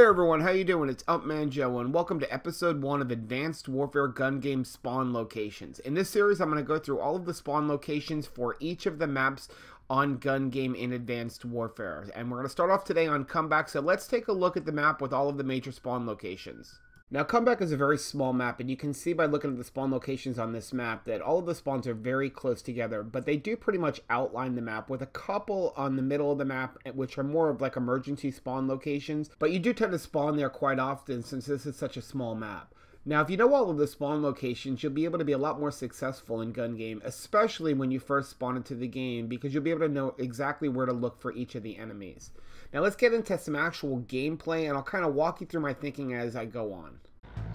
Hey everyone, how you doing? It's Upman Joe, and welcome to episode 1 of Advanced Warfare Gun Game Spawn Locations. In this series, I'm going to go through all of the spawn locations for each of the maps on Gun Game in Advanced Warfare. And we're going to start off today on Comeback, so let's take a look at the map with all of the major spawn locations. Now, Comeback is a very small map, and you can see by looking at the spawn locations on this map that all of the spawns are very close together, but they do pretty much outline the map with a couple on the middle of the map, which are more of like emergency spawn locations, but you do tend to spawn there quite often since this is such a small map. Now, if you know all of the spawn locations, you'll be able to be a lot more successful in Gun Game, especially when you first spawn into the game, because you'll be able to know exactly where to look for each of the enemies. Now, let's get into some actual gameplay, and I'll kind of walk you through my thinking as I go on.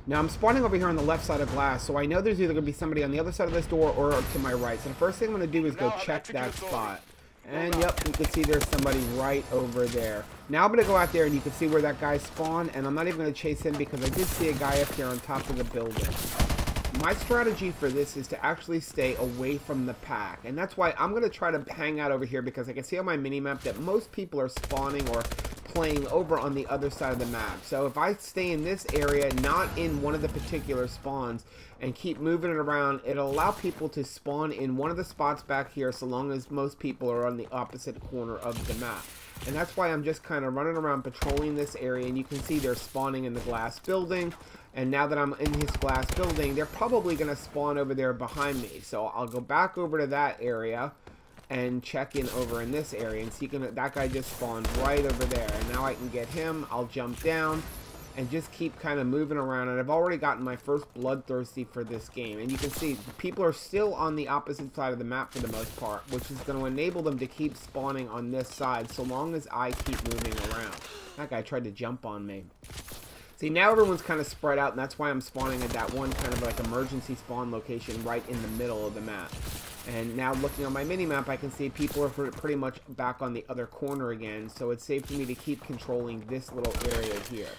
Now, I'm spawning over here on the left side of glass, so I know there's either going to be somebody on the other side of this door or to my right. So the first thing I'm going to do is go check that spot. And yep, you can see there's somebody right over there. Now I'm going to go out there and you can see where that guy spawned, and I'm not even going to chase him because I did see a guy up here on top of the building. My strategy for this is to actually stay away from the pack, and that's why I'm going to try to hang out over here because I can see on my minimap that most people are spawning or playing over on the other side of the map. So if I stay in this area, not in one of the particular spawns, and keep moving it around, it'll allow people to spawn in one of the spots back here so long as most people are on the opposite corner of the map. And that's why I'm just kind of running around patrolling this area, and you can see they're spawning in the glass building. And now that I'm in his glass building, they're probably going to spawn over there behind me. So I'll go back over to that area and check in over in this area, and see that guy just spawned right over there. And now I can get him. I'll jump down and just keep kind of moving around. And I've already gotten my first bloodthirsty for this game. And you can see people are still on the opposite side of the map for the most part, which is going to enable them to keep spawning on this side so long as I keep moving around. That guy tried to jump on me. See, now everyone's kind of spread out, and that's why I'm spawning at that one kind of like emergency spawn location right in the middle of the map. And now looking on my mini-map, I can see people are pretty much back on the other corner again, so it's safe for me to keep controlling this little area here.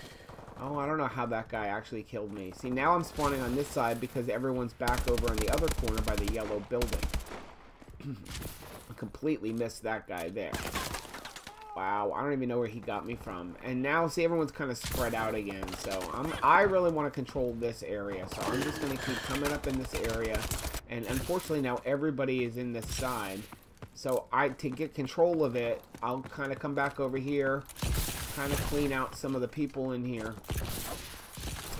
Oh, I don't know how that guy actually killed me. See, now I'm spawning on this side because everyone's back over on the other corner by the yellow building. I completely missed that guy there. Wow, I don't even know where he got me from. And now, see, everyone's kind of spread out again. So I really want to control this area. So I'm just going to keep coming up in this area. And unfortunately, now everybody is in this side. So to get control of it, I'll kind of come back over here, kind of clean out some of the people in here.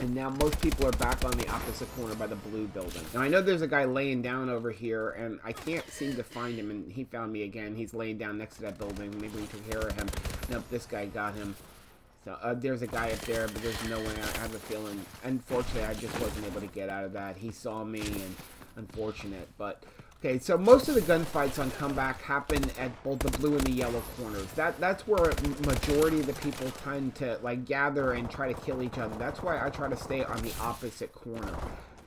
And now most people are back on the opposite corner by the blue building. Now I know there's a guy laying down over here, and I can't seem to find him, and he found me again. He's laying down next to that building. Maybe we took care of him. Nope, this guy got him. So there's a guy up there, but there's no way. I have a feeling. Unfortunately, I just wasn't able to get out of that. He saw me, and unfortunate. But okay, so most of the gunfights on Comeback happen at both the blue and the yellow corners. That's where a majority of the people tend to like gather and try to kill each other. That's why I try to stay on the opposite corner.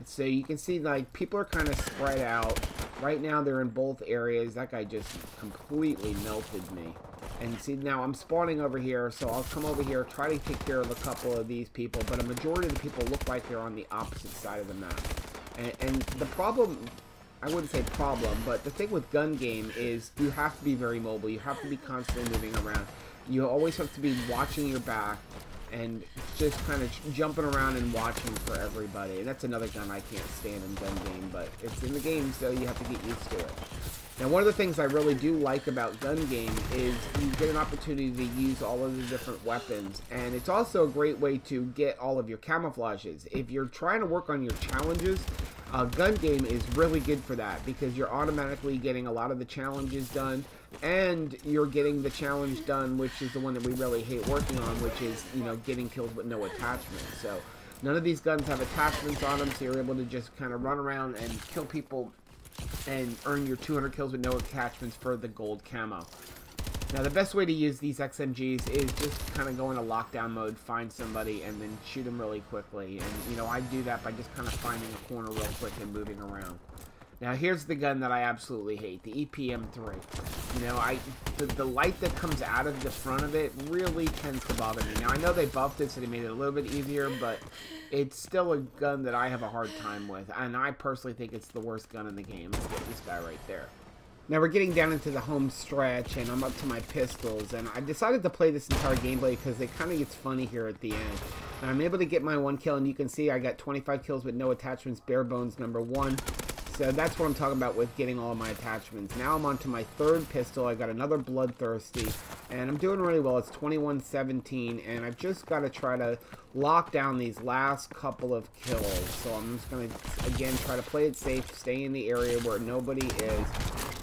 So you can see like people are kind of spread out. Right now they're in both areas. That guy just completely melted me. And see, now I'm spawning over here, so I'll come over here, try to take care of a couple of these people, but a majority of the people look like they're on the opposite side of the map. And the problem, I wouldn't say problem, but the thing with Gun Game is you have to be very mobile. You have to be constantly moving around. You always have to be watching your back and just kind of jumping around and watching for everybody. And that's another gun I can't stand in Gun Game, but it's in the game, so you have to get used to it. Now, one of the things I really do like about Gun Game is you get an opportunity to use all of the different weapons, and it's also a great way to get all of your camouflages. If you're trying to work on your challenges, Gun Game is really good for that because you're automatically getting a lot of the challenges done, and you're getting the challenge done, which is the one that we really hate working on, which is, you know, getting kills with no attachments. So none of these guns have attachments on them, so you're able to just kind of run around and kill people and earn your 200 kills with no attachments for the gold camo. Now, the best way to use these XMGs is just kind of go into lockdown mode, find somebody, and then shoot them really quickly. And, you know, I do that by just kind of finding a corner real quick and moving around. Now, here's the gun that I absolutely hate, the EPM3. You know, the light that comes out of the front of it really tends to bother me. Now, I know they buffed it, so they made it a little bit easier, but it's still a gun that I have a hard time with. And I personally think it's the worst gun in the game. Let's get this guy right there. Now we're getting down into the home stretch, and I'm up to my pistols, and I decided to play this entire gameplay because it kind of gets funny here at the end. And I'm able to get my 1 kill, and you can see I got 25 kills with no attachments, bare bones #1. So that's what I'm talking about with getting all of my attachments. Now I'm on to my 3rd pistol. I got another Bloodthirsty, and I'm doing really well. It's 21-17, and I've just got to try to lock down these last couple of kills. So I'm just going to, again, try to play it safe, stay in the area where nobody is.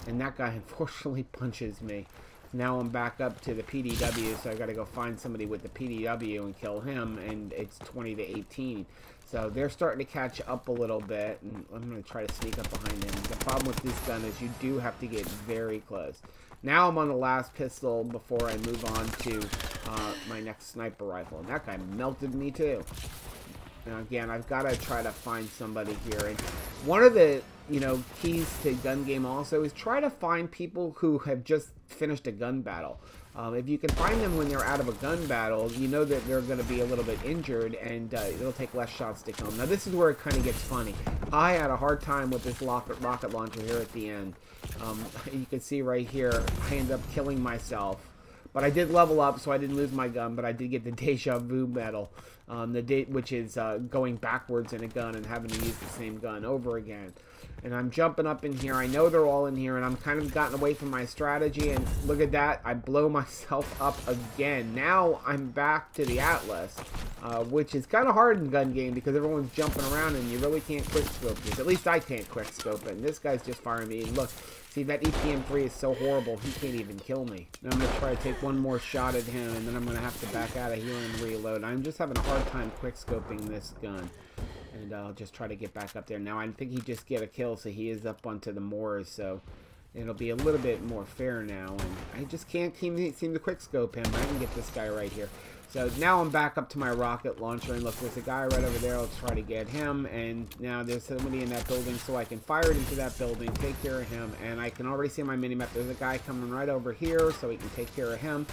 And that guy unfortunately punches me. Now I'm back up to the PDW, so I got to go find somebody with the PDW and kill him, and it's 20-18. So they're starting to catch up a little bit, and I'm going to try to sneak up behind him. The problem with this gun is you do have to get very close. Now I'm on the last pistol before I move on to my next sniper rifle, and that guy melted me too. Now again, I've got to try to find somebody here, and one of the keys to gun game also is try to find people who have just finished a gun battle. If you can find them when they're out of a gun battle, you know that they're going to be a little bit injured, and it'll take less shots to kill them. Now this is where it kind of gets funny. I had a hard time with this rocket launcher here at the end. You can see right here, I ended up killing myself. But I did level up, so I didn't lose my gun, but I did get the Deja Vu medal, which is going backwards in a gun and having to use the same gun over again. And I'm jumping up in here. I know they're all in here, and I'm kind of gotten away from my strategy, and look at that. I blow myself up again. Now I'm back to the Atlas, which is kind of hard in gun game because everyone's jumping around, and you really can't quick scope this. At least I can't quick scope it, and this guy's just firing me. And look. See, that EPM3 is so horrible, he can't even kill me. Now I'm going to try to take one more shot at him, and then I'm going to have to back out of here and reload. I'm just having a hard time quick-scoping this gun. And I'll just try to get back up there. Now, I think he just get a kill, so he is up onto the moors, so it'll be a little bit more fair now. And I just can't seem to quick-scope him. I can get this guy right here. So now I'm back up to my rocket launcher, and look, there's a guy right over there. Let's try to get him, and now there's somebody in that building, so I can fire it into that building, take care of him, and I can already see on my minimap there's a guy coming right over here, so we can take care of him,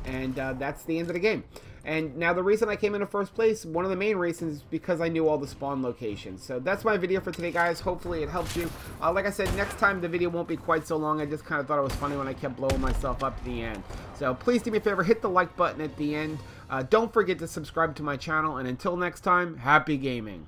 and that's the end of the game. And now the reason I came into first place, one of the main reasons, is because I knew all the spawn locations. So that's my video for today, guys. Hopefully it helped you. Like I said, next time the video won't be quite so long. I just kind of thought it was funny when I kept blowing myself up at the end. So please do me a favor, hit the like button at the end. Don't forget to subscribe to my channel. And until next time, happy gaming.